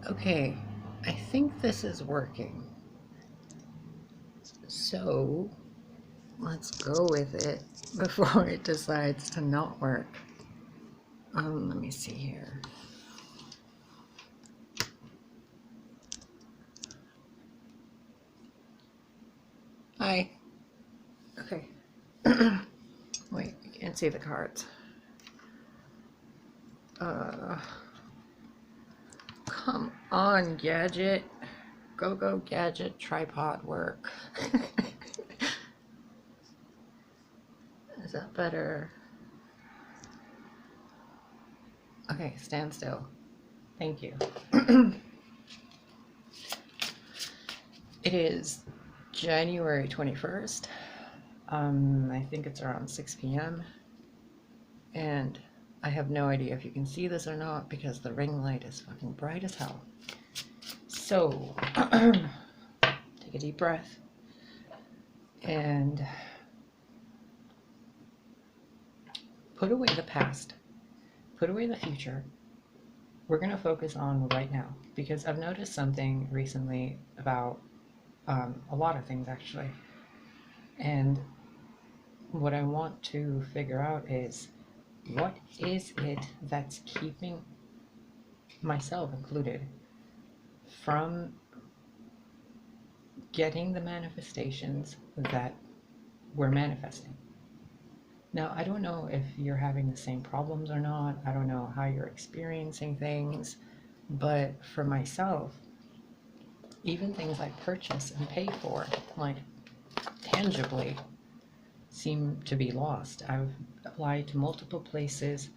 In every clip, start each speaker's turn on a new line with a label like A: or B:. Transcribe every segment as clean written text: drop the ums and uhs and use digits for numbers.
A: Okay, I think this is working. So let's go with it before it decides to not work. Let me see here. Hi. Okay. Wait, you can't see the cards. Come on, gadget. Go, gadget, tripod work. Is that better? Okay, stand still. Thank you. It is January 21st. I think it's around 6 p.m. And I have no idea if you can see this or not because the ring light is fucking bright as hell. So, take a deep breath and put away the past, put away the future. We're going to focus on right now because I've noticed something recently about a lot of things actually. And what I want to figure out is what is it that's keeping myself included from getting the manifestations that we're manifesting. Now, I don't know if you're having the same problems or not. I don't know how you're experiencing things, but for myself, even things I purchase and pay for, like tangibly, seem to be lost. I've applied to multiple places.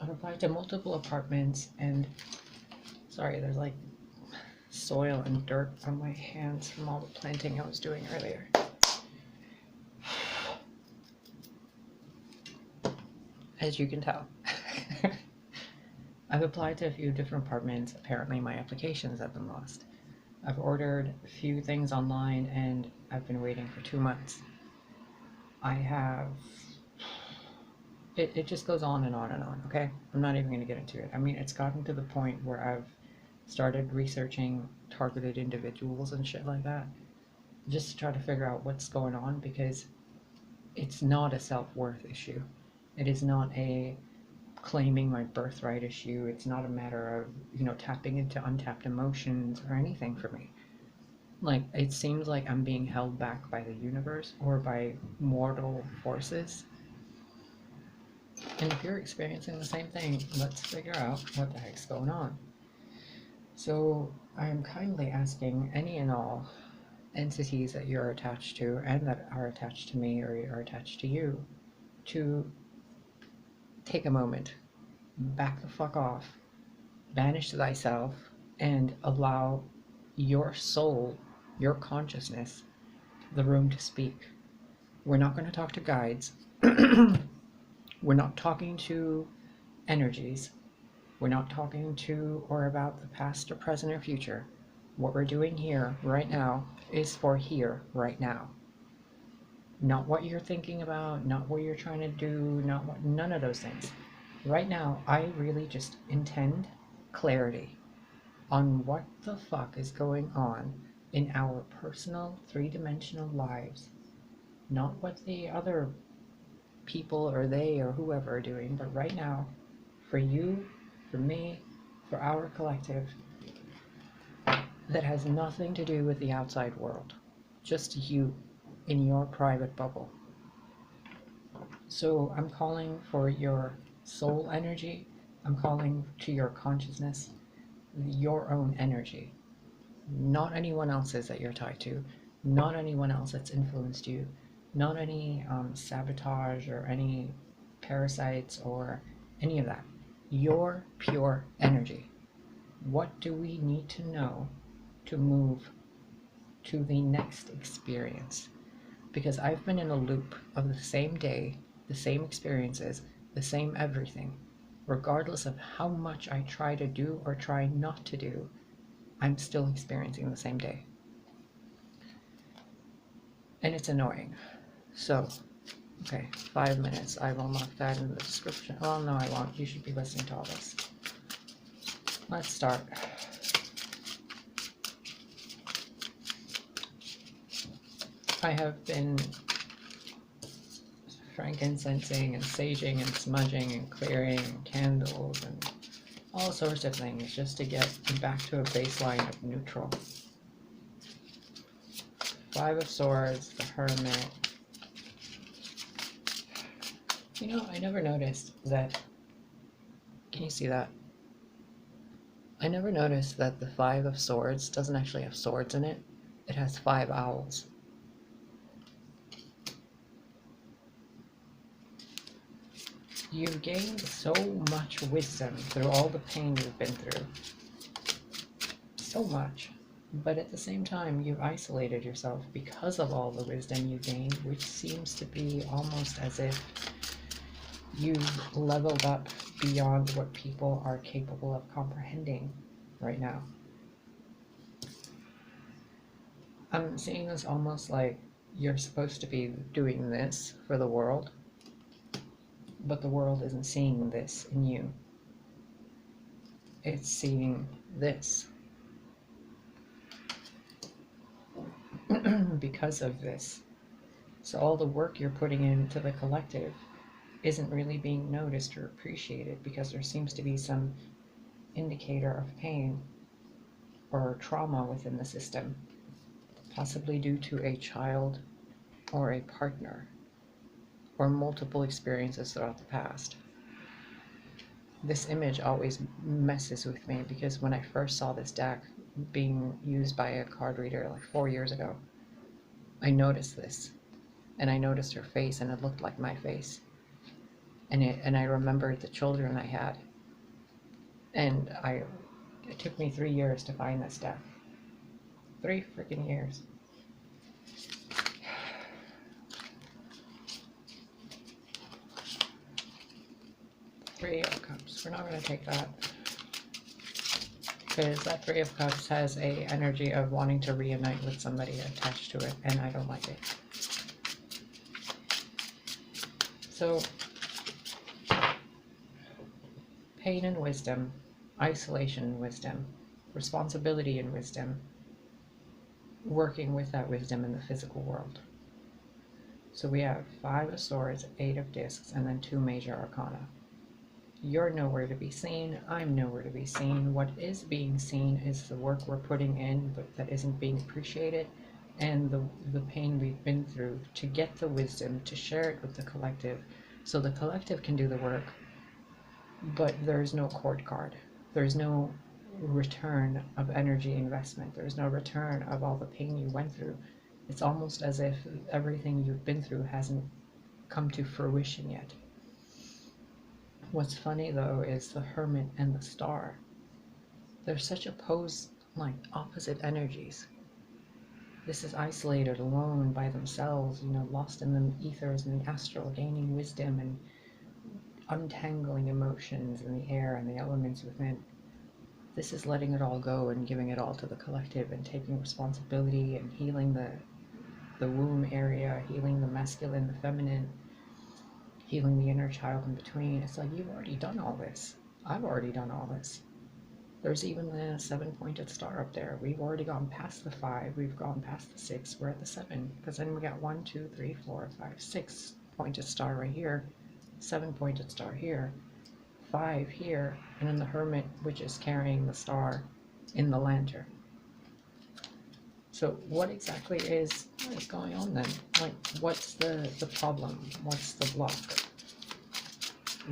A: I've applied to multiple apartments, and sorry, there's like soil and dirt on my hands from all the planting I was doing earlier. As you can tell. I've applied to a few different apartments. Apparently my applications have been lost. I've ordered a few things online and I've been waiting for 2 months. I have... It just goes on and on and on, okay? I'm not even going to get into it. I mean, it's gotten to the point where I've started researching targeted individuals and shit like that, just to try to figure out what's going on, because it's not a self-worth issue. It is not a claiming my birthright issue. It's not a matter of, you know, tapping into untapped emotions or anything for me. Like, it seems like I'm being held back by the universe or by mortal forces. And if you're experiencing the same thing, let's figure out what the heck's going on. So I'm kindly asking any and all entities that you're attached to and that are attached to me or are attached to you to take a moment, back the fuck off, banish thyself, and allow your soul, your consciousness, the room to speak. We're not going to talk to guides. We're not talking to energies. We're not talking to or about the past or present or future. What we're doing here right now is for here right now. Not what you're thinking about, not what you're trying to do, none of those things. Right now, I really just intend clarity on what the fuck is going on in our personal three-dimensional lives. Not what the other people or they or whoever are doing, but right now, for you, for me, for our collective, that has nothing to do with the outside world. Just you in your private bubble. So I'm calling for your soul energy. I'm calling to your consciousness, your own energy. Not anyone else's that you're tied to. Not anyone else that's influenced you. Not any sabotage or any parasites or any of that. Your pure energy. What do we need to know to move to the next experience? Because I've been in a loop of the same day, the same experiences, the same everything. Regardless of how much I try to do or try not to do, I'm still experiencing the same day. And it's annoying. So, okay, 5 minutes. I will mark that in the description. Well, no, I won't. You should be listening to all this. let's start. I have been frankincensing and saging and smudging and clearing candles and all sorts of things just to get back to a baseline of neutral. Five of Swords, the Hermit. You know, I never noticed that. Can you see that? I never noticed that the Five of Swords doesn't actually have swords in it. It has 5 owls. You've gained so much wisdom through all the pain you've been through. So much. But at the same time, you've isolated yourself because of all the wisdom you gained, which seems to be almost as if you've leveled up beyond what people are capable of comprehending right now. I'm seeing this almost like you're supposed to be doing this for the world, but the world isn't seeing this in you. It's seeing this. Because of this. So all the work you're putting into the collective isn't really being noticed or appreciated because there seems to be some indicator of pain or trauma within the system, possibly due to a child or a partner or multiple experiences throughout the past. This image always messes with me because when I first saw this deck being used by a card reader like 4 years ago, I noticed this, and I noticed her face, and it looked like my face, and I remembered the children I had, and it took me 3 years to find this deck. 3 freaking years. Three of Cups. We're not going to take that, because that Three of Cups has a energy of wanting to reunite with somebody attached to it, and I don't like it. So, pain and wisdom, isolation and wisdom, responsibility and wisdom, working with that wisdom in the physical world. So we have 5 of Swords, 8 of Discs, and then 2 major arcana. You're nowhere to be seen, I'm nowhere to be seen. What is being seen is the work we're putting in, but that isn't being appreciated, and the pain we've been through to get the wisdom, to share it with the collective, so the collective can do the work, but there's no court card. There's no return of energy investment. There's no return of all the pain you went through. It's almost as if everything you've been through hasn't come to fruition yet. What's funny though is the Hermit and the Star. They're such opposite energies. This is isolated, alone, by themselves, lost in the ethers and the astral, gaining wisdom and untangling emotions in the air and the elements within. This is letting it all go and giving it all to the collective and taking responsibility and healing the womb area, healing the masculine, the feminine, healing the inner child in between. It's like, you've already done all this. I've already done all this. There's even the 7-pointed star up there. We've already gone past the 5. We've gone past the 6. We're at the 7. Because then we got 1, 2, 3, 4, 5, 6-pointed star right here. 7-pointed star here. 5 here. And then the Hermit, which is carrying the star in the lantern. So what exactly is going on then? Like, what's the problem? What's the block?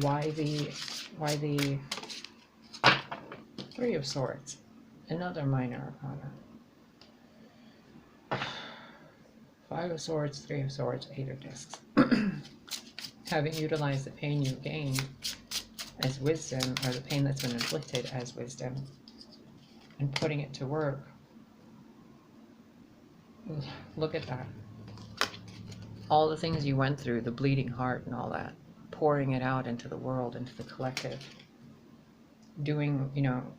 A: Why the Three of Swords? Another minor arcana. 5 of Swords, 3 of Swords, 8 of Discs. Having utilized the pain you gained as wisdom, or the pain that's been inflicted as wisdom, and putting it to work. Look at that. All the things you went through, the bleeding heart and all that, pouring it out into the world, into the collective, doing,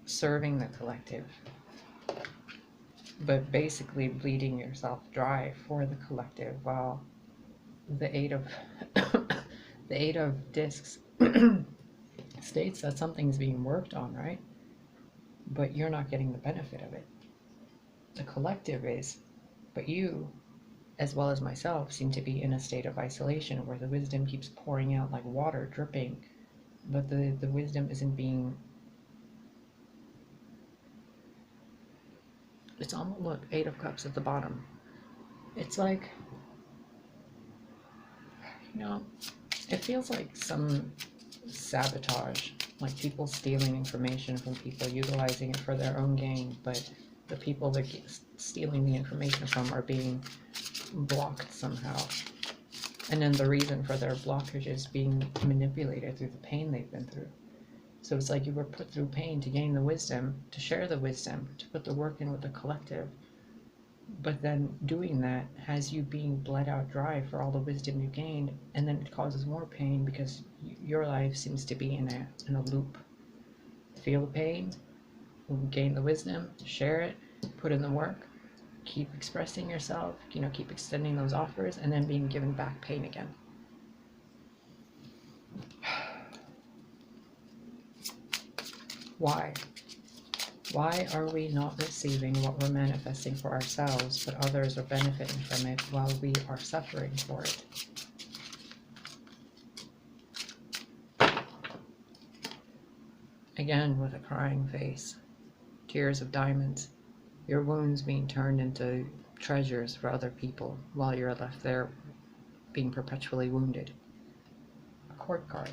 A: serving the collective, but basically bleeding yourself dry for the collective, while the 8 of Discs states that something's being worked on, right? but you're not getting the benefit of it. The collective is, but you, as well as myself, seem to be in a state of isolation where the wisdom keeps pouring out like water, dripping, but the wisdom isn't being... It's almost, look, 8 of Cups at the bottom. It's like, you know, it feels like some sabotage, like people stealing information from people, utilizing it for their own gain, but the people they're stealing the information from are being blocked somehow. And then the reason for their blockage is being manipulated through the pain they've been through. So it's like you were put through pain to gain the wisdom, to share the wisdom, to put the work in with the collective. But then doing that has you being bled out dry for all the wisdom you gained, and then it causes more pain because your life seems to be in a loop. Feel the pain, gain the wisdom, share it, put in the work, keep expressing yourself, you know, keep extending those offers, and then being given back pain again. Why? Why are we not receiving what we're manifesting for ourselves, but others are benefiting from it while we are suffering for it? Again, with a crying face, tears of diamonds, your wounds being turned into treasures for other people while you're left there being perpetually wounded. A court card.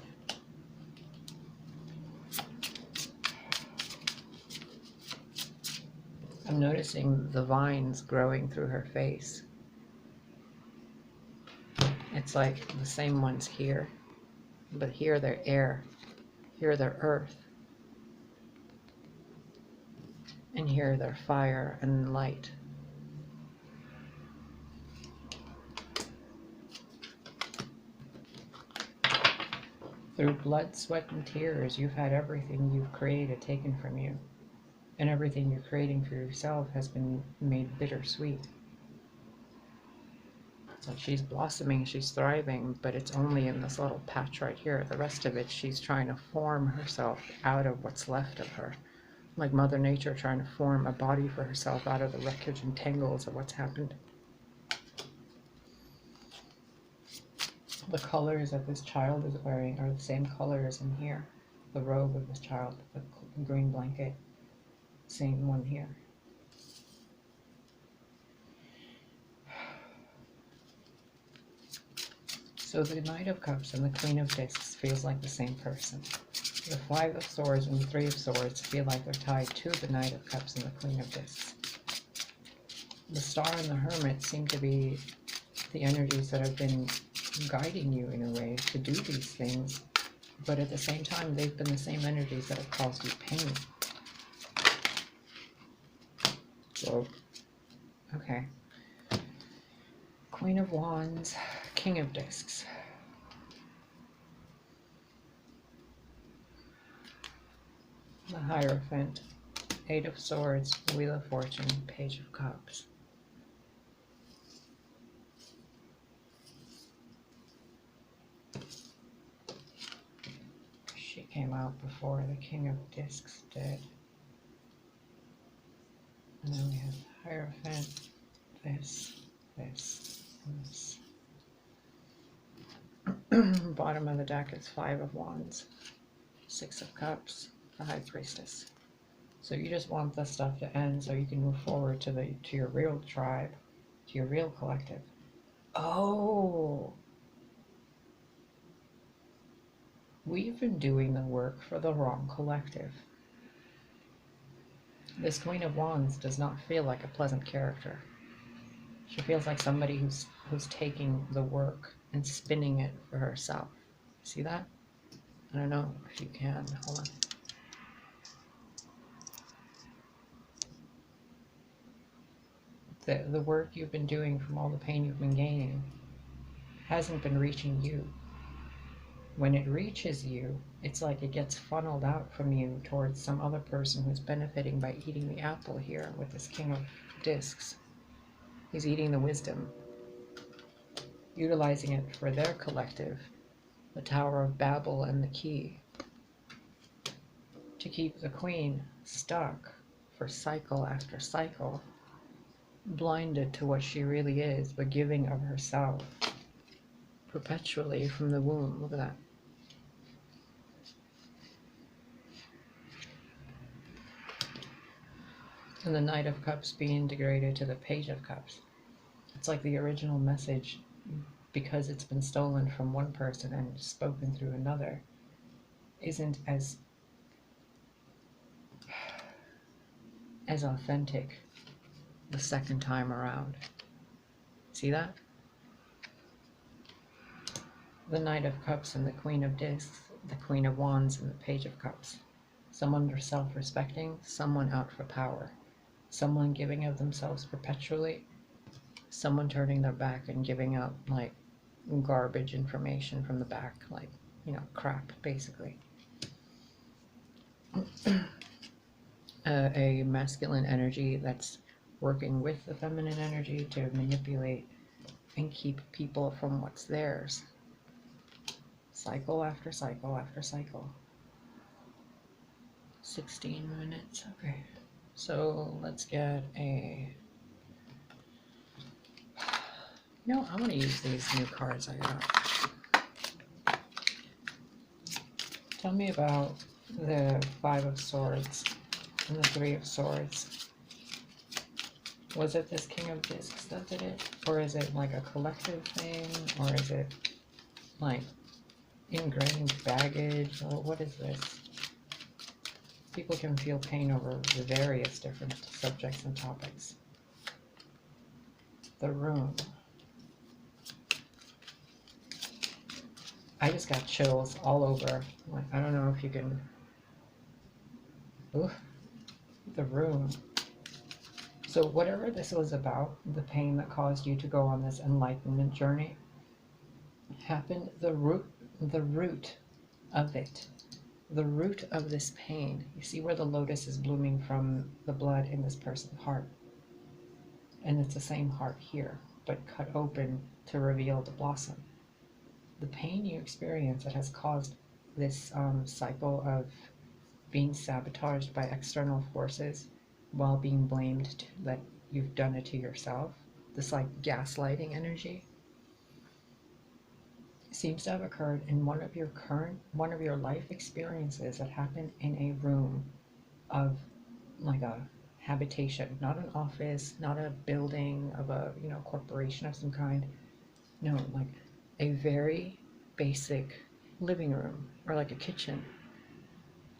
A: I'm noticing the vines growing through her face. It's like the same ones here, but here they're air, here they're earth, and here they're fire and light. Through blood, sweat, and tears, you've had everything you've created taken from you. And everything you're creating for yourself has been made bittersweet. So she's blossoming, she's thriving, but it's only in this little patch right here. The rest of it, she's trying to form herself out of what's left of her. Like Mother Nature trying to form a body for herself out of the wreckage and tangles of what's happened. The colors that this child is wearing are the same colors in here. The robe of this child, the green blanket. Same one here. So the Knight of Cups and the Queen of Discs feels like the same person. The 5 of Swords and the 3 of Swords feel like they're tied to the Knight of Cups and the Queen of Discs. The Star and the Hermit seem to be the energies that have been guiding you in a way to do these things, but at the same time they've been the same energies that have caused you pain. So, okay. Queen of Wands, King of Discs. The Hierophant, 8 of Swords, Wheel of Fortune, Page of Cups. She came out before the King of Discs did. And then we have Hierophant, this, and this. Bottom of the deck is 5 of Wands, 6 of Cups, the High Priestess. So you just want this stuff to end so you can move forward to your real tribe, to your real collective. Oh! We've been doing the work for the wrong collective. This Queen of Wands does not feel like a pleasant character. She feels like somebody who's taking the work and spinning it for herself. See that? I don't know if you can. Hold on. The work you've been doing from all the pain you've been gaining hasn't been reaching you. When it reaches you, it's like it gets funneled out from you towards some other person who's benefiting by eating the apple here with this King of Discs. He's eating the wisdom, utilizing it for their collective, the Tower of Babel and the key. to keep the queen stuck for cycle after cycle, blinded to what she really is, but giving of herself perpetually from the womb. Look at that. And the Knight of Cups being degraded to the Page of Cups. It's like the original message, because it's been stolen from one person and spoken through another, isn't as authentic the second time around. See that? The Knight of Cups and the Queen of Discs, the Queen of Wands and the Page of Cups. Someone self-respecting, someone out for power, someone giving of themselves perpetually, someone turning their back and giving out like garbage information from the back, like, you know, crap, basically. A masculine energy that's working with the feminine energy to manipulate and keep people from what's theirs. Cycle after cycle after cycle. 16 minutes. Okay. So let's get a... No, I want to use these new cards I got. Tell me about the Five of Swords and the Three of Swords. Was it this King of Discs that did it? Or is it like a collective thing? Or is it like ingrained baggage? Or what is this? People can feel pain over the various different subjects and topics. The Room. I just got chills all over. Like, I don't know if you can... Ooh, the Room. So whatever this was about, the pain that caused you to go on this enlightenment journey, happened, the root of it, the root of this pain. You see where the lotus is blooming from the blood in this person's heart. And it's the same heart here, but cut open to reveal the blossom. The pain you experience that has caused this cycle of being sabotaged by external forces while being blamed that you've done it to yourself, this like gaslighting energy, seems to have occurred in one of your life experiences that happened in a room of like a habitation, not an office, not a building of a, you know, corporation of some kind. No, like a very basic living room or like a kitchen.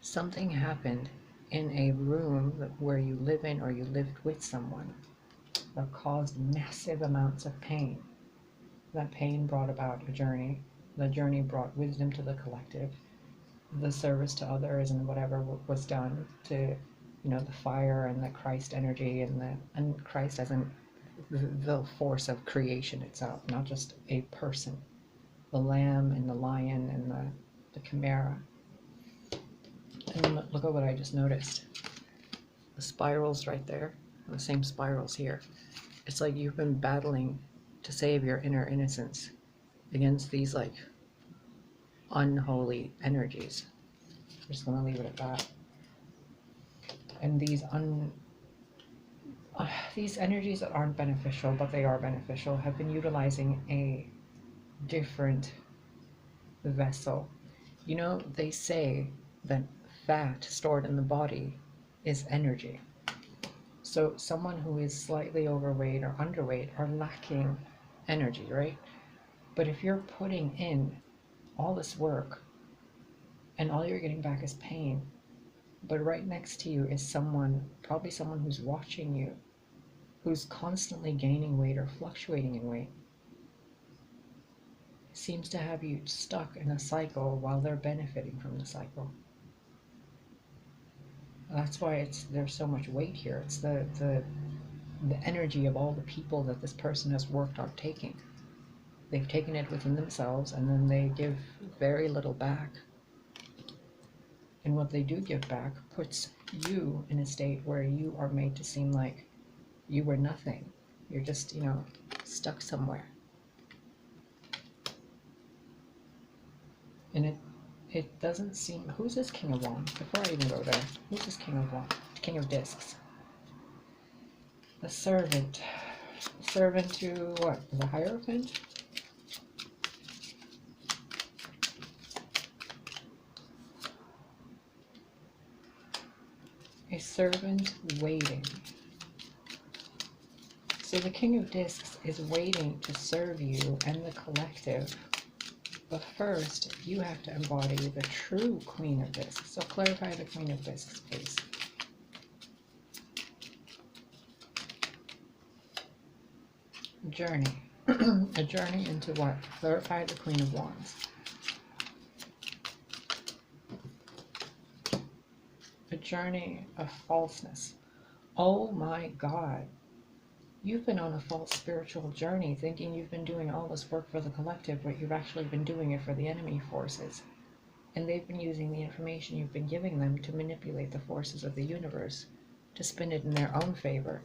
A: Something happened in a room where you live in or you lived with someone that caused massive amounts of pain. That pain brought about a journey. The journey brought wisdom to the collective, the service to others, and whatever was done to, you know, the fire and the Christ energy and Christ as in the force of creation itself, not just a person. The lamb and the lion and the chimera. And look at what I just noticed. The spirals right there, the same spirals here. It's like you've been battling to save your inner innocence against these like unholy energies. I'm just gonna leave it at that. And these energies that aren't beneficial, but they are beneficial, have been utilizing a different vessel. You know, they say that fat stored in the body is energy. So someone who is slightly overweight or underweight are lacking energy, right? But if you're putting in all this work and all you're getting back is pain, but right next to you is someone, probably someone who's watching you, who's constantly gaining weight or fluctuating in weight, seems to have you stuck in a cycle while they're benefiting from the cycle. That's why there's so much weight here. It's the energy of all the people that this person has worked on taking. They've taken it within themselves, and then they give very little back. And what they do give back puts you in a state where you are made to seem like you were nothing. You're just, you know, stuck somewhere. And It doesn't seem... Who's this King of Wands? Before I even go there, who's this King of Wands? King of Discs. The Servant. Servant to what? The Hierophant? A servant waiting. So the King of Discs is waiting to serve you and the collective. But first, you have to embody the true Queen of Discs. So clarify the Queen of Discs, please. Journey. A journey into what? Clarify the Queen of Wands. A journey of falseness. Oh my God. You've been on a false spiritual journey thinking you've been doing all this work for the collective, but you've actually been doing it for the enemy forces. And they've been using the information you've been giving them to manipulate the forces of the universe, to spin it in their own favor,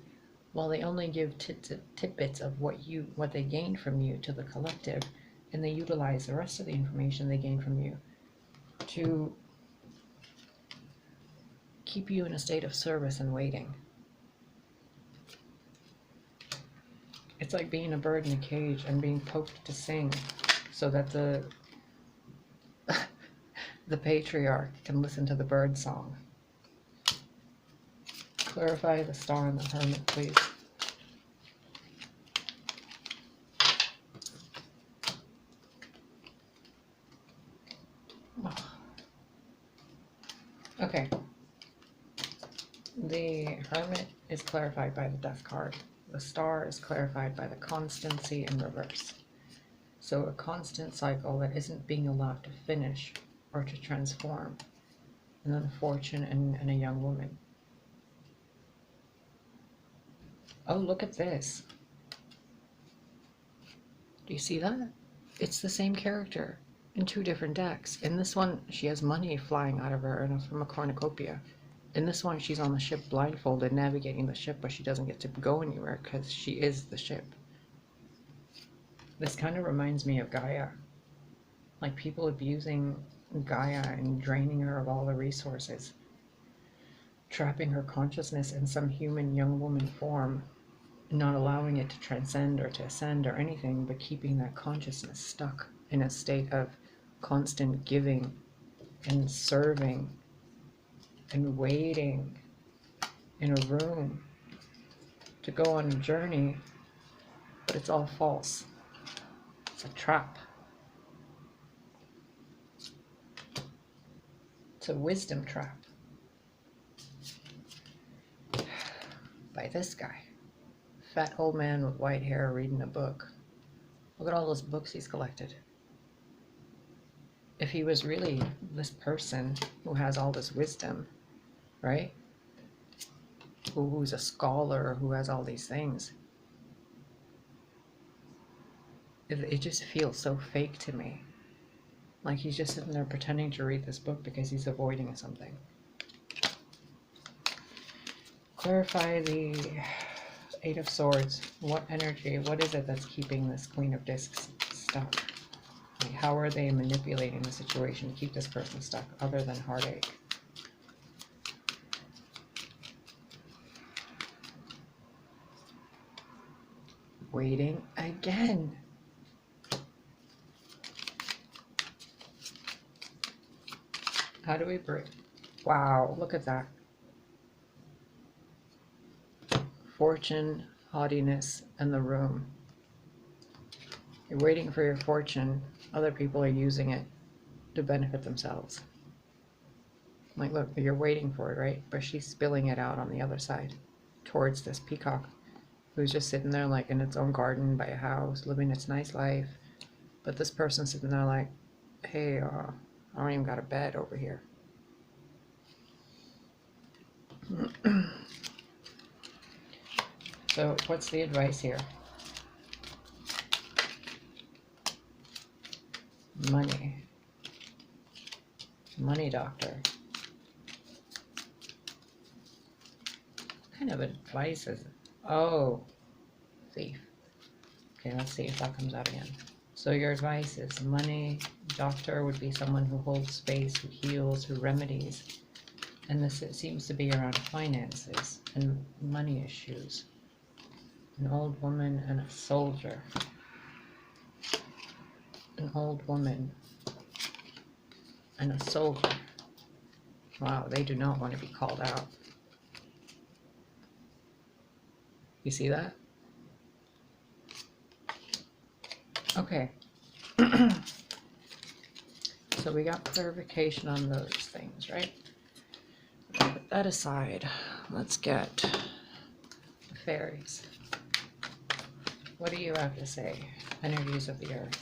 A: while they only give tidbits of what they gain from you to the collective, and they utilize the rest of the information they gain from you to keep you in a state of service and waiting. It's like being a bird in a cage and being poked to sing so that the patriarch can listen to the bird song. Clarify the Star and the Hermit, please. Okay. The Hermit is clarified by the Death card. The Star is clarified by the constancy in reverse. So a constant cycle that isn't being allowed to finish or to transform. And then Fortune and a young woman. Oh, look at this. Do you see that? It's the same character in two different decks. In this one, she has money flying out of her from a cornucopia. In this one, she's on the ship blindfolded, navigating the ship, but she doesn't get to go anywhere because she is the ship. This kind of reminds me of Gaia. Like people abusing Gaia and draining her of all the resources. Trapping her consciousness in some human young woman form. Not allowing it to transcend or to ascend or anything, but keeping that consciousness stuck in a state of constant giving and serving and waiting in a room to go on a journey, but it's all false. It's a trap. It's a wisdom trap by this guy. Fat old man with white hair reading a book. Look at all those books he's collected. If he was really this person who has all this wisdom, right? Who's a scholar, who has all these things. It just feels so fake to me. Like he's just sitting there pretending to read this book because he's avoiding something. Clarify the Eight of Swords. What energy, what is it that's keeping this Queen of Discs stuck? Like how are they manipulating the situation to keep this person stuck other than heartache? Waiting again. How do we break? Wow, look at that. Fortune, haughtiness, and the room. You're waiting for your fortune. Other people are using it to benefit themselves. Like, look, you're waiting for it, right? But she's spilling it out on the other side towards this peacock who's just sitting there like in its own garden by a house, living its nice life. But this person's sitting there like, hey, I don't even got a bed over here. So what's the advice here? Money. Money doctor. What kind of advice is it? Oh, thief. Okay, let's see if that comes out again. So your advice is money. Doctor would be someone who holds space, who heals, who remedies. And this, it seems to be around finances and money issues. An old woman and a soldier. An old woman and a soldier. Wow, they do not want to be called out. You see that? Okay. So we got clarification on those things, right? Put that aside. Let's get the fairies. What do you have to say? Energies of the earth.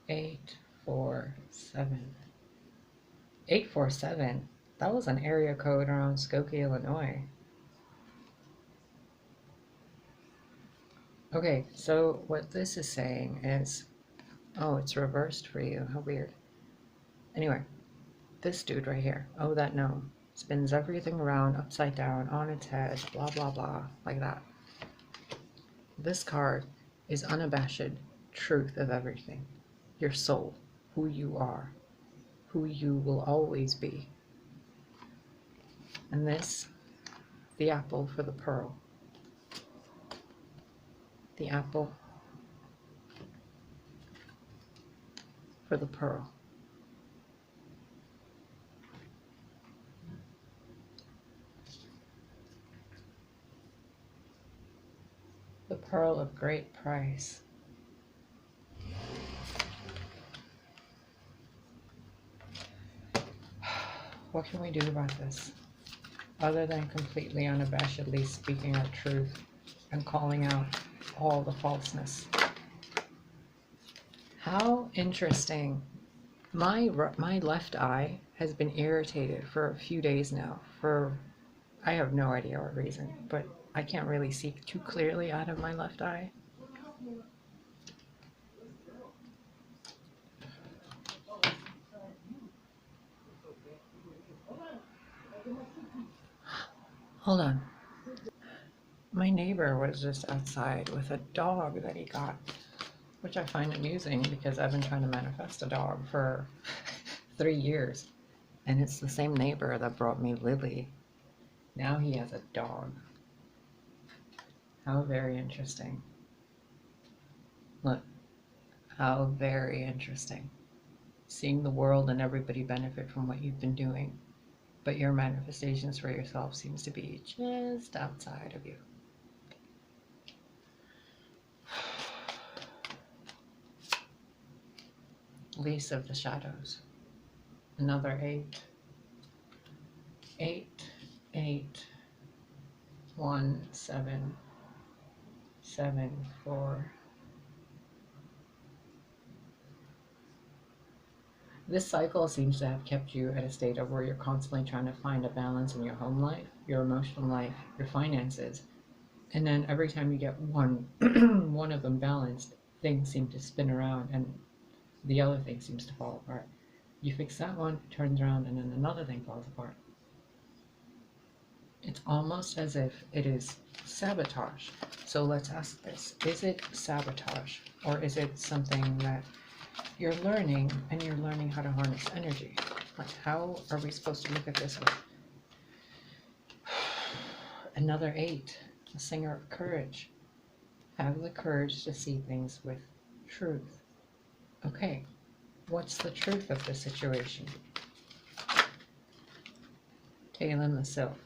A: Eight, 4, 7. 847. That was an area code around Skokie, Illinois. Okay, so what this is saying is, oh, it's reversed for you. How weird. Anyway, this dude right here, oh, that gnome, spins everything around upside down on its head, blah, blah, blah, like that. This card is unabashed truth of everything. Your soul, who you are, who you will always be. And this, the apple for the pearl. The apple for the pearl. The pearl of great price. What can we do about this? Other than completely unabashedly speaking our truth and calling out all the falseness. How interesting. My left eye has been irritated for a few days now. I have no idea what reason, but I can't really see too clearly out of my left eye. Hold on. My neighbor was just outside with a dog that he got, which I find amusing because I've been trying to manifest a dog for 3 years. And it's the same neighbor that brought me Lily. Now he has a dog. How very interesting. Look, how very interesting. Seeing the world and everybody benefit from what you've been doing. But your manifestations for yourself seems to be just outside of you. Lease of the shadows. Another 8. 8, 8, 1, 7, 7, 4. This cycle seems to have kept you at a state of where you're constantly trying to find a balance in your home life, your emotional life, your finances. And then every time you get one of them balanced, things seem to spin around and the other thing seems to fall apart. You fix that one, it turns around, and then another thing falls apart. It's almost as if it is sabotage. So let's ask this. Is it sabotage? Or is it something that you're learning and you're learning how to harness energy? Like, how are we supposed to look at this one? Another 8, a singer of courage. Have the courage to see things with truth. Okay, what's the truth of the situation? Talon the Sylph,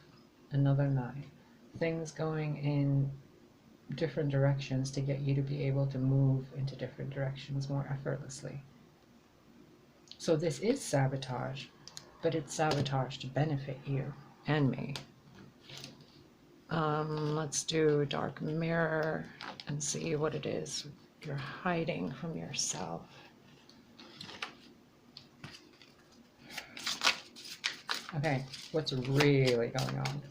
A: another 9. Things going in different directions to get you to be able to move into different directions more effortlessly. So this is sabotage, but it's sabotage to benefit you and me. Let's do Dark Mirror and see what it is you're hiding from yourself. Okay, what's really going on?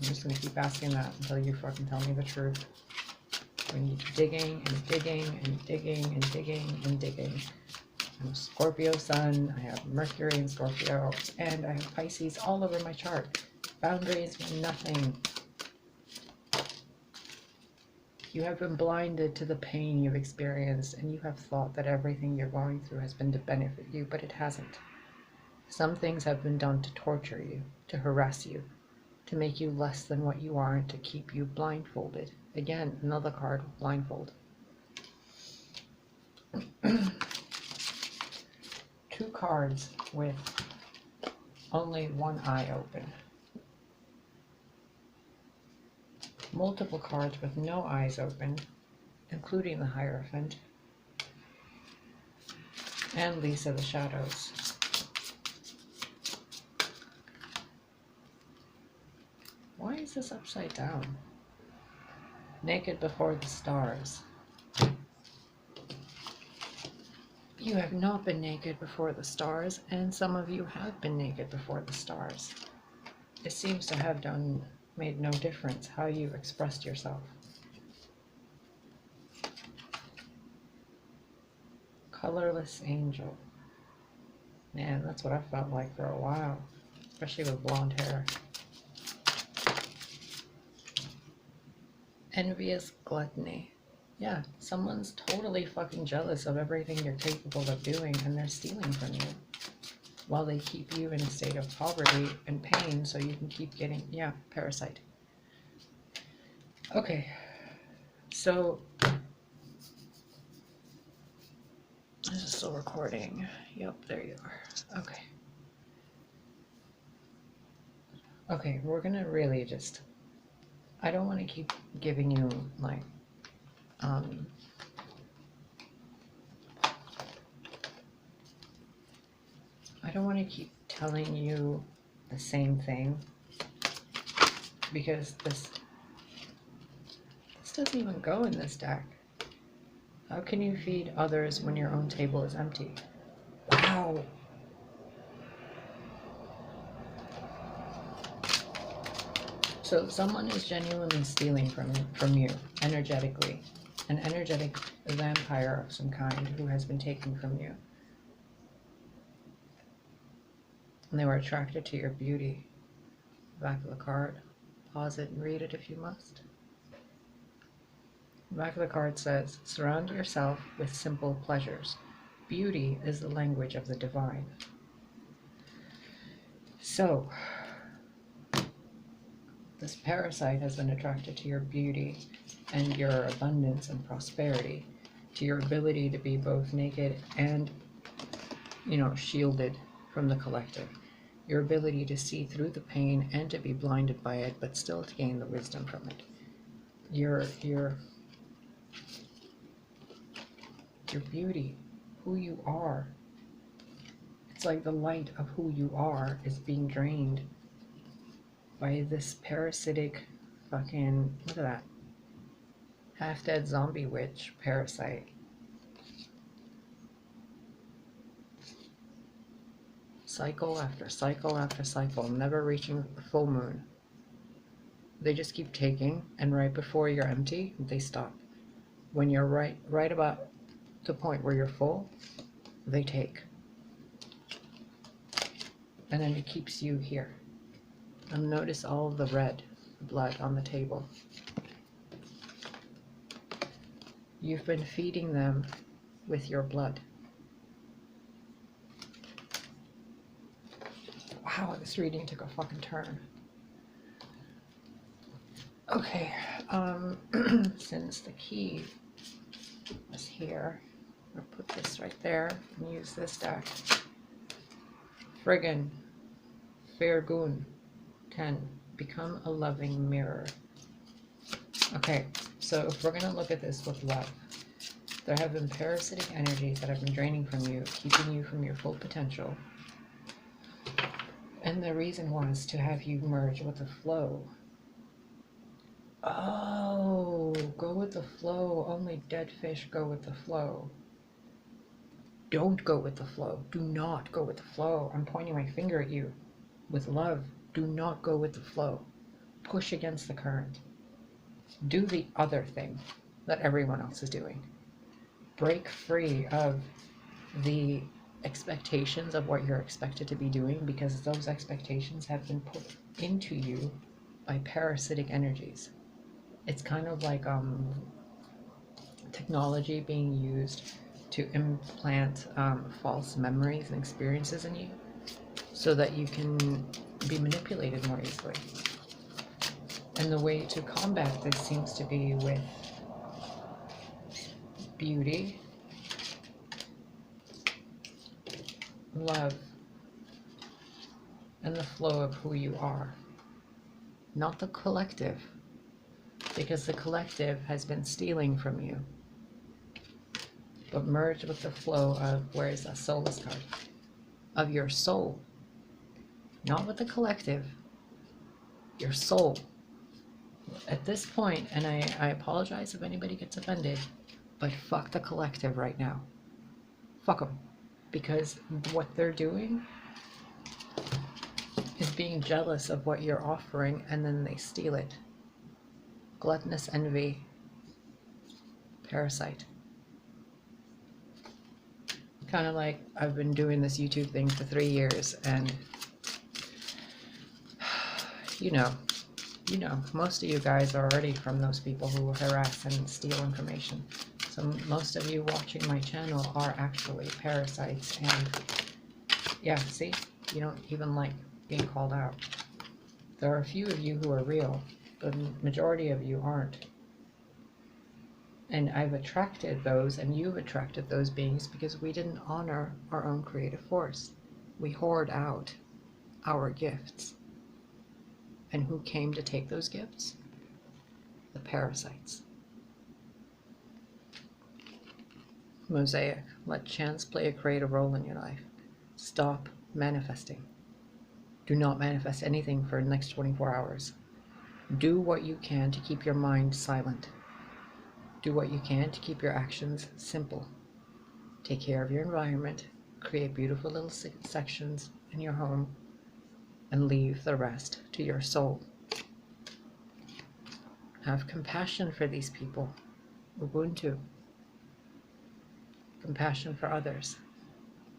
A: I'm just gonna keep asking that until you fucking tell me the truth. We need digging and digging and digging and digging and digging. I'm a Scorpio sun, I have Mercury in Scorpio, and I have Pisces all over my chart. Boundaries mean nothing. You have been blinded to the pain you've experienced, and you have thought that everything you're going through has been to benefit you, but it hasn't. Some things have been done to torture you, to harass you, to make you less than what you are, and to keep you blindfolded. Again, another card, blindfold. 2 cards with only one eye open. Multiple cards with no eyes open, including the Hierophant, and Lisa the Shadows. Why is this upside down? Naked before the stars. You have not been naked before the stars, and some of you have been naked before the stars. It seems to have made no difference how you expressed yourself. Colorless angel. Man, that's what I felt like for a while, especially with blonde hair. Envious gluttony. Yeah, someone's totally fucking jealous of everything you're capable of doing, and they're stealing from you while they keep you in a state of poverty and pain so you can keep getting, yeah, parasite. Okay, so this is still recording. Yep, there you are. Okay. Okay, we're gonna really just, I don't want to keep giving you like I don't want to keep telling you the same thing, because this doesn't even go in this deck. How can you feed others when your own table is empty? Wow. So someone is genuinely stealing from you energetically. An energetic vampire of some kind who has been taken from you. And they were attracted to your beauty. Back of the card. Pause it and read it if you must. The back of the card says, surround yourself with simple pleasures. Beauty is the language of the divine. So, this parasite has been attracted to your beauty and your abundance and prosperity, to your ability to be both naked and, shielded from the collective. Your ability to see through the pain and to be blinded by it, but still to gain the wisdom from it. Your beauty, who you are. It's like the light of who you are is being drained by this parasitic fucking, look at that, half-dead zombie witch parasite. Cycle after cycle after cycle, never reaching the full moon. They just keep taking, and right before you're empty, they stop. When you're right about the point where you're full, they take. And then it keeps you here. And notice all of the red blood on the table. You've been feeding them with your blood. Wow, this reading took a fucking turn. Okay, since the key is here, I'll put this right there and use this deck. Friggin' Fairgoon 10. Become a loving mirror. Okay, so if we're going to look at this with love, there have been parasitic energies that have been draining from you, keeping you from your full potential. And the reason was to have you merge with the flow. Oh, go with the flow. Only dead fish go with the flow. Don't go with the flow. Do not go with the flow. I'm pointing my finger at you with love. Do not go with the flow. push against the current. Do the other thing that everyone else is doing. Break free of the expectations of what you're expected to be doing, because those expectations have been put into you by parasitic energies. It's kind of like technology being used to implant false memories and experiences in you so that you can be manipulated more easily. And the way to combat this seems to be with beauty, love, and the flow of who you are. Not the collective, because the collective has been stealing from you. But merge with the flow of, where is that soulless card? Of your soul. Not with the collective, your soul. At this point, and I apologize if anybody gets offended, but fuck the collective right now. Fuck them. Because what they're doing is being jealous of what you're offering, and then they steal it. Gluttonous envy. Parasite. Kind of like, I've been doing this YouTube thing for 3 years, and you know, most of you guys are already from those people who harass and steal information. So most of you watching my channel are actually parasites, and yeah, see, you don't even like being called out. There are a few of you who are real, but the majority of you aren't. And I've attracted those, and you've attracted those beings because we didn't honor our own creative force. We hoard out our gifts. And who came to take those gifts? The parasites. Mosaic. Let chance play a creative role in your life. Stop manifesting. Do not manifest anything for the next 24 hours. Do what you can to keep your mind silent. Do what you can to keep your actions simple. Take care of your environment. Create beautiful little sections in your home. And leave the rest to your soul. Have compassion for these people. Ubuntu. Compassion for others.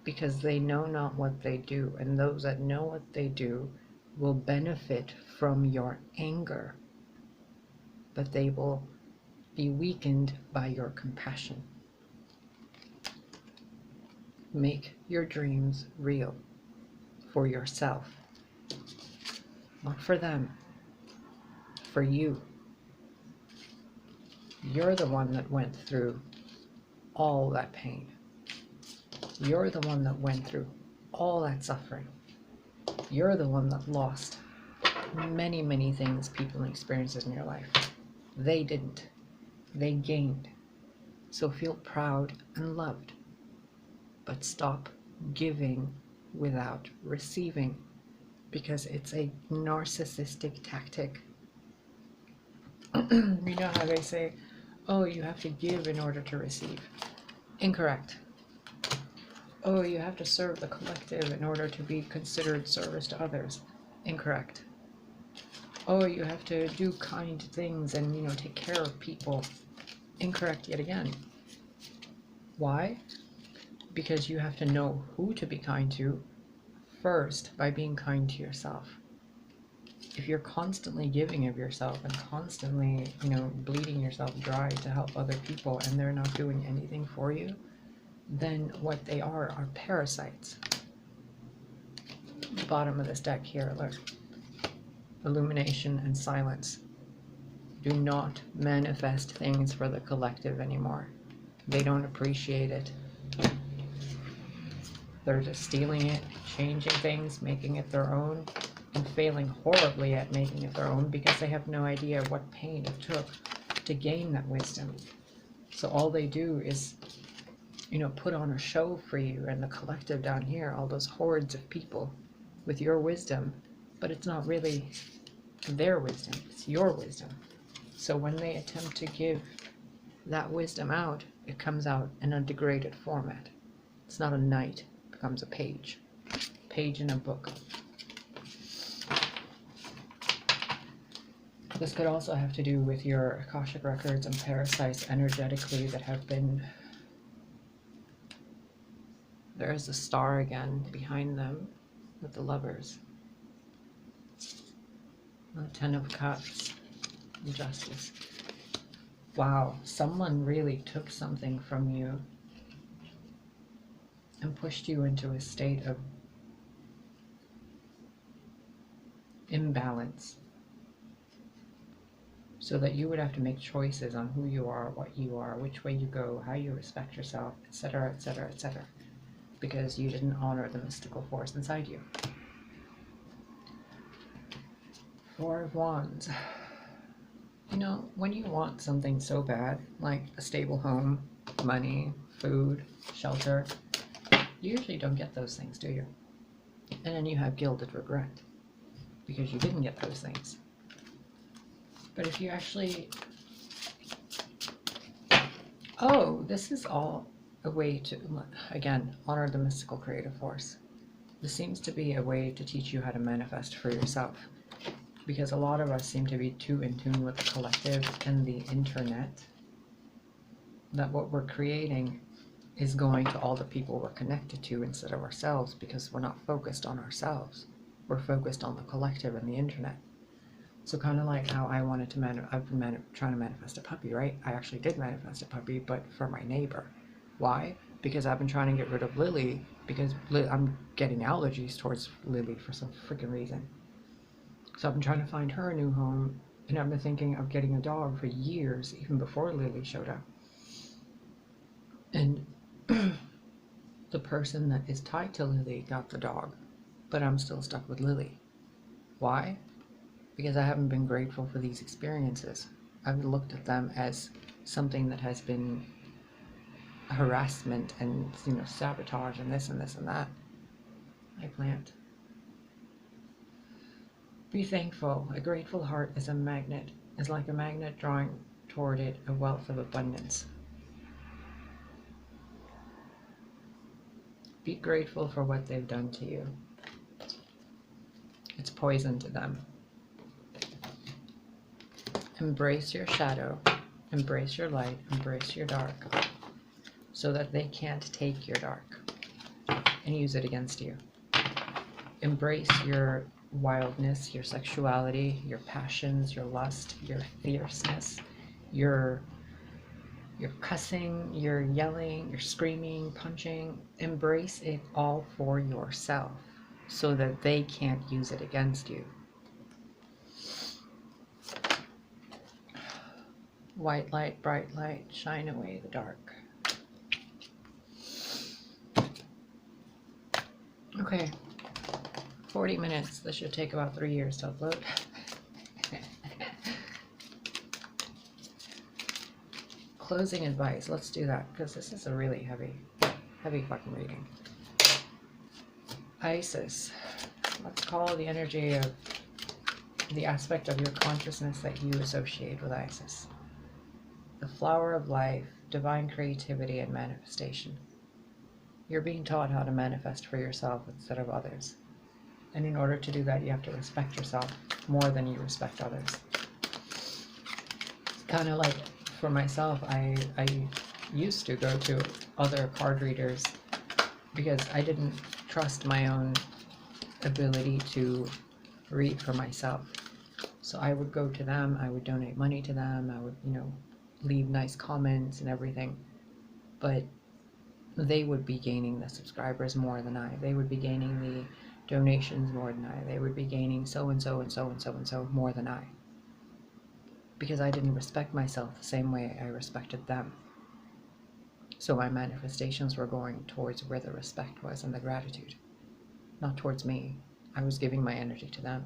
A: Because they know not what they do, and those that know what they do will benefit from your anger, but they will be weakened by your compassion. Make your dreams real for yourself. Not for them, for you. You're the one that went through all that pain. You're the one that went through all that suffering. You're the one that lost many, many things, people and experiences in your life. They didn't. They gained. So feel proud and loved. But stop giving without receiving, because it's a narcissistic tactic. You know how they say, oh, you have to give in order to receive. Incorrect. Oh, you have to serve the collective in order to be considered service to others. Incorrect. Oh, you have to do kind things and, take care of people. Incorrect yet again. Why? Because you have to know who to be kind to first by being kind to yourself. If you're constantly giving of yourself and constantly, bleeding yourself dry to help other people and they're not doing anything for you, then what they are parasites. The bottom of this deck here, look. Illumination and silence. Do not manifest things for the collective anymore. They don't appreciate it. They're just stealing it, changing things, making it their own, and failing horribly at making it their own because they have no idea what pain it took to gain that wisdom. So all they do is, put on a show for you and the collective down here, all those hordes of people with your wisdom, but it's not really their wisdom, it's your wisdom. So when they attempt to give that wisdom out, it comes out in a degraded format. It's not a knight, it becomes a page in a book. This could also have to do with your Akashic records and parasites energetically that have been... There's a star again behind them with the Lovers. The Ten of Cups. Justice. Wow, someone really took something from you and pushed you into a state of imbalance so that you would have to make choices on who you are, what you are, which way you go, how you respect yourself, etc., etc., etc., because you didn't honor the mystical force inside you. Four of Wands. You know, when you want something so bad, like a stable home, money, food, shelter, you usually don't get those things, do you? And then you have gilded regret because you didn't get those things. But if you actually... Oh, this is all a way to, again, honor the mystical creative force. This seems to be a way to teach you how to manifest for yourself. Because a lot of us seem to be too in tune with the collective and the internet that what we're creating is going to all the people we're connected to instead of ourselves, because we're not focused on ourselves. We're focused on the collective and the internet. So kind of like how I wanted to I've been trying to manifest a puppy, right? I actually did manifest a puppy, but for my neighbor. Why? Because I've been trying to get rid of Lily, because I'm getting allergies towards Lily for some freaking reason. So I've been trying to find her a new home, and I've been thinking of getting a dog for years, even before Lily showed up. And the person that is tied to Lily got the dog, but I'm still stuck with Lily. Why? Because I haven't been grateful for these experiences. I've looked at them as something that has been harassment and, you know, sabotage and this and this and that. I plant. Be thankful. A grateful heart is a magnet. Is like a magnet drawing toward it a wealth of abundance. Be grateful for what they've done to you. It's poison to them. Embrace your shadow. Embrace your light. Embrace your dark. So that they can't take your dark and use it against you. Embrace your wildness, your sexuality, your passions, your lust, your fierceness, your cussing, your yelling, your screaming, punching. Embrace it all for yourself so that they can't use it against you. White light, bright light, shine away the dark. Okay. 40 minutes. This should take about 3 years to upload. Closing advice. Let's do that, because this is a really heavy fucking reading. Isis. Let's call the energy of the aspect of your consciousness that you associate with Isis. The flower of life, divine creativity, and manifestation. You're being taught how to manifest for yourself instead of others. And in order to do that, you have to respect yourself more than you respect others. Kind of like for myself, I used to go to other card readers because I didn't trust my own ability to read for myself. So I would go to them, I would donate money to them, I would, you know, leave nice comments and everything. But they would be gaining the subscribers more than I. They would be gaining the donations more than I. They would be gaining so and so and so and so and so more than I. Because I didn't respect myself the same way I respected them. So my manifestations were going towards where the respect was and the gratitude. Not towards me. I was giving my energy to them.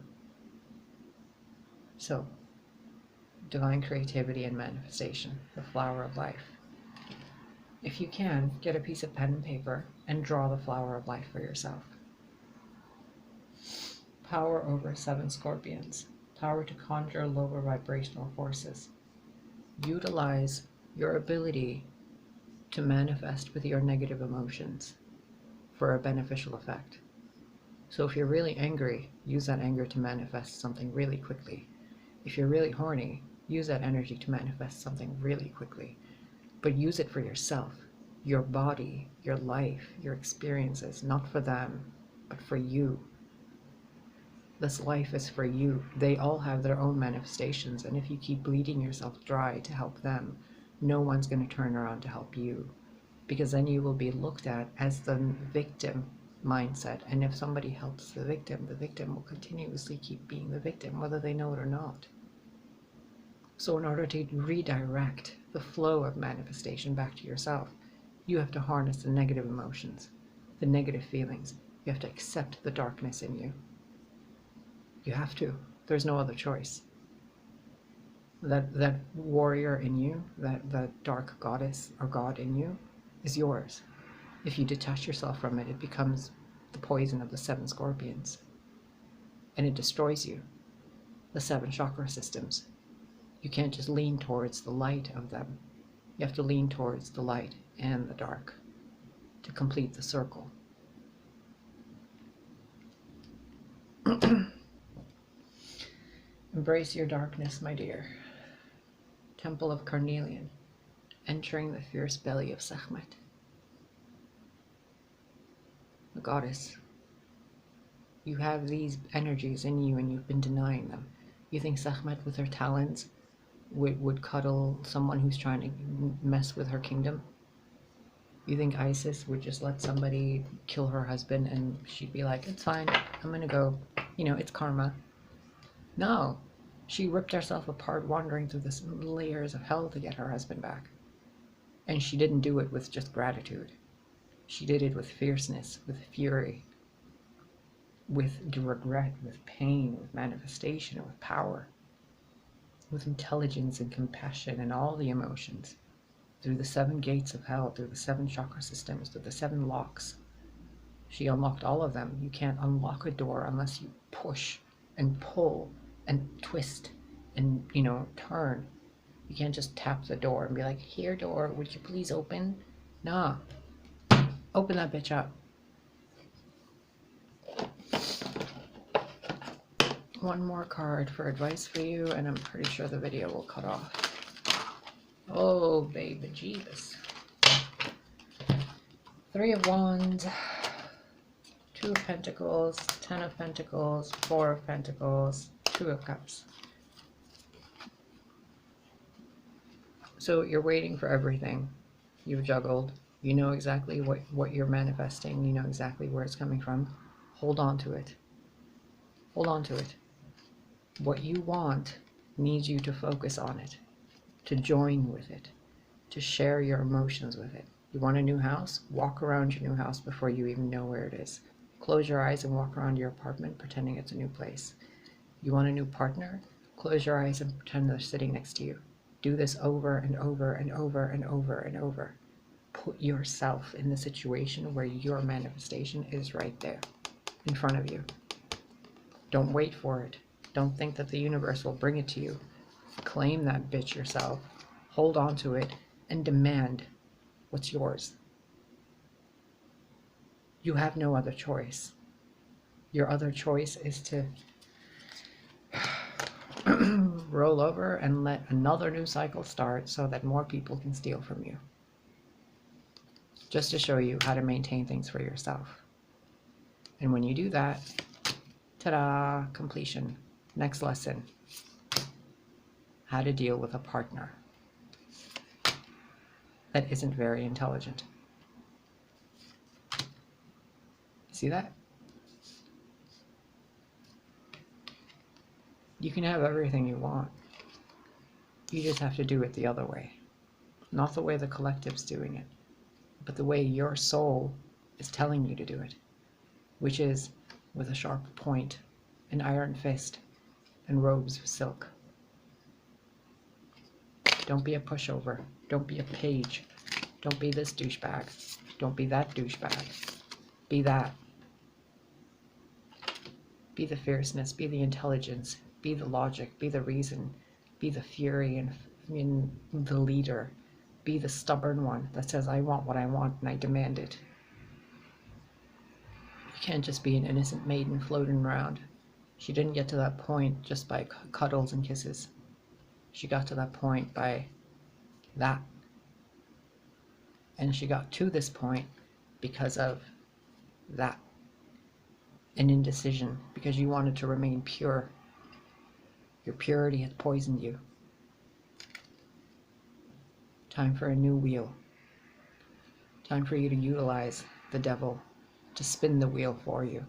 A: So, divine creativity and manifestation, the flower of life. If you can, get a piece of pen and paper and draw the flower of life for yourself. Power over 7 scorpions. Power to conjure lower vibrational forces. Utilize your ability to manifest with your negative emotions for a beneficial effect. So if you're really angry, use that anger to manifest something really quickly. If you're really horny, use that energy to manifest something really quickly. But use it for yourself, your body, your life, your experiences, not for them, but for you. This life is for you. They all have their own manifestations, and if you keep bleeding yourself dry to help them, no one's going to turn around to help you, because then you will be looked at as the victim mindset. And if somebody helps the victim will continuously keep being the victim, whether they know it or not. So in order to redirect the flow of manifestation back to yourself, you have to harness the negative emotions, the negative feelings. You have to accept the darkness in you. You have to. There's no other choice. That warrior in you, that dark goddess or god in you, is yours. If you detach yourself from it, it becomes the poison of the 7 scorpions. And it destroys you. The 7 chakra systems. You can't just lean towards the light of them. You have to lean towards the light and the dark to complete the circle. Embrace your darkness, my dear. Temple of Carnelian, entering the fierce belly of Sekhmet. The goddess. You have these energies in you and you've been denying them. You think Sekhmet with her talons would cuddle someone who's trying to mess with her kingdom? You think Isis would just let somebody kill her husband and she'd be like, it's fine, I'm gonna go, it's karma? No, she ripped herself apart wandering through the layers of hell to get her husband back. And she didn't do it with just gratitude. She did it with fierceness, with fury, with regret, with pain, with manifestation, with power, with intelligence and compassion and all the emotions, through the 7 gates of hell, through the 7 chakra systems, through the 7 locks. She unlocked all of them. You can't unlock a door unless you push and pull and twist and, turn. You can't just tap the door and be like, here door, would you please open? Nah. Open that bitch up. One more card for advice for you, and I'm pretty sure the video will cut off. Oh, baby Jeebus. 3 of Wands, 2 of Pentacles, 10 of Pentacles, 4 of Pentacles, 2 of Cups. So you're waiting for everything. You've juggled. You know exactly what you're manifesting. You know exactly where it's coming from. Hold on to it. Hold on to it. What you want needs you to focus on it, to join with it, to share your emotions with it. You want a new house? Walk around your new house before you even know where it is. Close your eyes and walk around your apartment pretending it's a new place. You want a new partner? Close your eyes and pretend they're sitting next to you. Do this over and over and over and over and over. Put yourself in the situation where your manifestation is right there in front of you. Don't wait for it. Don't think that the universe will bring it to you. Claim that bitch yourself. Hold on to it and demand what's yours. You have no other choice. Your other choice is to roll over and let another new cycle start so that more people can steal from you. Just to show you how to maintain things for yourself. And when you do that, ta-da, completion. Next lesson. How to deal with a partner that isn't very intelligent. See that? You can have everything you want. You just have to do it the other way. Not the way the collective's doing it, but the way your soul is telling you to do it, which is with a sharp point, an iron fist, and robes of silk. Don't be a pushover. Don't be a page. Don't be this douchebag. Don't be that douchebag. Be that. Be the fierceness. Be the intelligence. Be the logic. Be the reason. Be the fury and the leader. Be the stubborn one that says, I want what I want and I demand it. You can't just be an innocent maiden floating around. She didn't get to that point just by cuddles and kisses. She got to that point by that. And she got to this point because of that. An indecision, because you wanted to remain pure. Your purity had poisoned you. Time for a new wheel. Time for you to utilize the devil to spin the wheel for you.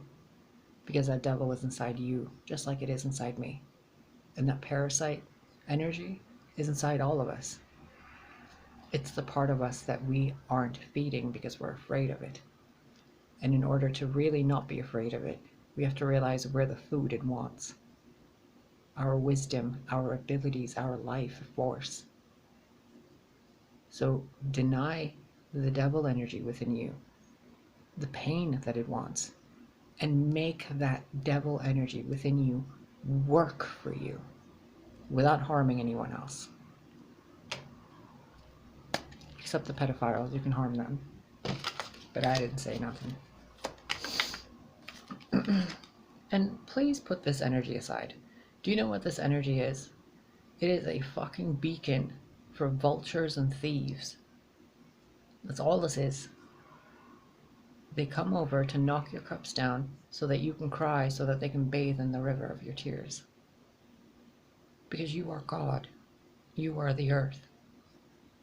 A: Because that devil is inside you, just like it is inside me. And that parasite energy is inside all of us. It's the part of us that we aren't feeding because we're afraid of it. And in order to really not be afraid of it, we have to realize we're the food it wants. Our wisdom, our abilities, our life force. So deny the devil energy within you, the pain that it wants, and make that devil energy within you work for you without harming anyone else. Except the pedophiles, you can harm them. But I didn't say nothing. And please put this energy aside. Do you know what this energy is? It is a fucking beacon for vultures and thieves. That's all this is. They come over to knock your cups down so that you can cry, so that they can bathe in the river of your tears. Because you are God. You are the earth.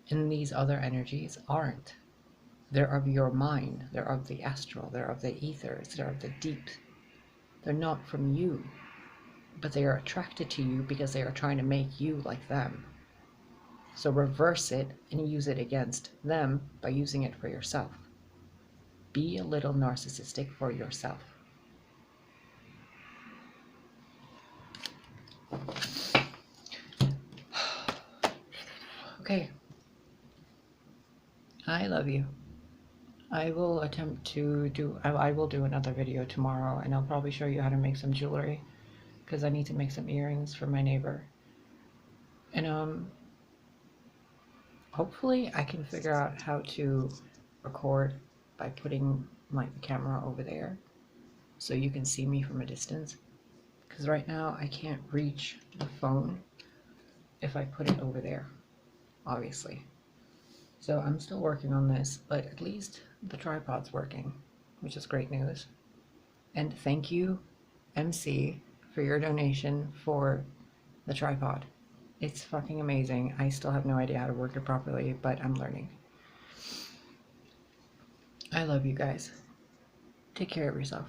A: And these other energies aren't. They're of your mind. They're of the astral. They're of the ethers. They're of the deep. They're not from you. But they are attracted to you because they are trying to make you like them. So reverse it and use it against them by using it for yourself. Be a little narcissistic for yourself. Okay. I love you. I will attempt to I will do another video tomorrow, and I'll probably show you how to make some jewelry, because I need to make some earrings for my neighbor. And hopefully I can figure out how to record by putting my camera over there so you can see me from a distance, because right now I can't reach the phone if I put it over there, obviously. So I'm still working on this, but at least the tripod's working, which is great news. And thank you, MC, for your donation for the tripod. It's fucking amazing. I still have no idea how to work it properly, but I'm learning. I love you guys. Take care of yourself.